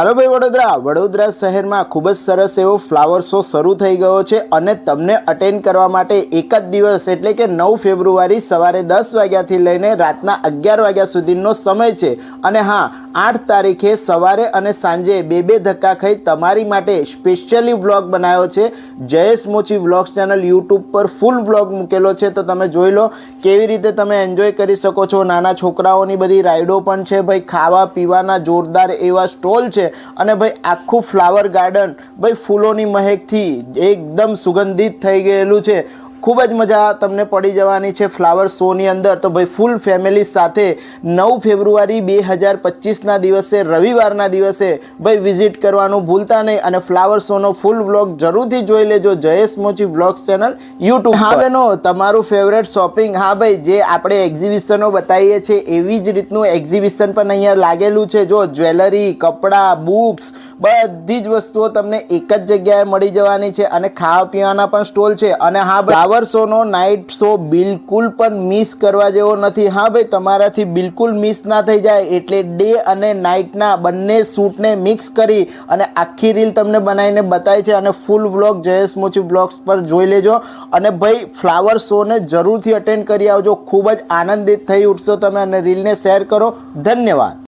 Hello भाई वडोदरा शहर में खूब ज सरस एवो फ्लावर शो शुरू थई गयो छे अने तमने अटेन्ड करवा माटे एक ज दिवस एटले के 9 फेब्रुआरी सवारे 10 वाग्याथी लईने रातना 11 वाग्या सुधीनो समय छे। अने हाँ, 8 तारीखे सवारे अने सांजे बे धक्का खाई तमारी माटे स्पेशियली व्लॉग बनाव्यो छे। जयेश मोची व्लॉग्स चेनल यूट्यूब पर फूल व्लॉग मूकेलो छे, तो तमे जोई लो केवी रीते तमे एन्जॉय करी शको छो। नाना छोकराओनी बधी राइडो पण छे भाई, खावा पीवाना जोरदार एवा स्टॉल छे अने भाई आखू फ्लावर गार्डन भाई फूलोनी महक थी एकदम सुगंधित थई गयेलुं छे। खूब ज मजा तमने पड़ी जवानी छे फ्लावर शोनी अंदर। तो भाई फूल फैमिली साथे 9 फेब्रुआरी 2025 ना दिवसे रविवारना दिवसे भाई विजिट करवानुं भूलता नहीं अने फ्लावर शोनो फूल व्लॉग जरूरथी जोई लेजो जयेश मोची व्लॉग्स चेनल यूट्यूब। हाँ बहनों, तमारू फेवरेट शॉपिंग, हाँ भाई जे आपणे एक्जिबिशनो बताईए छे एवी ज रीतनुं एक्जिबिशन पण अहींया लागेलुं छे। जो ज्वेलरी, कपड़ा, बुक्स बधी ज वस्तुओ तमने एक ज जग्याए मळी जवानी छे अने खावा पीवाना पण स्टॉल छे। अने हाँ भाई फ्लावर शो नाइट शो बिल्कुल पण मिस करवा जेवो नथी। हाँ भाई, तमाराथी बिल्कुल मिस ना थई जाए एटले डे अने नाइट ना बंने शूट ने मिक्स करी अने आखी रील तमने बनावीने बताई छे। अने फूल व्लॉग जयेश मोची व्लॉग्स पर जोई लेजो अने भाई फ्लावर शो ने जरूरथी अटेन्ड करी आवजो। खूब ज आनंदित थई उठशो तमे अने रील ने शेर करो। धन्यवाद।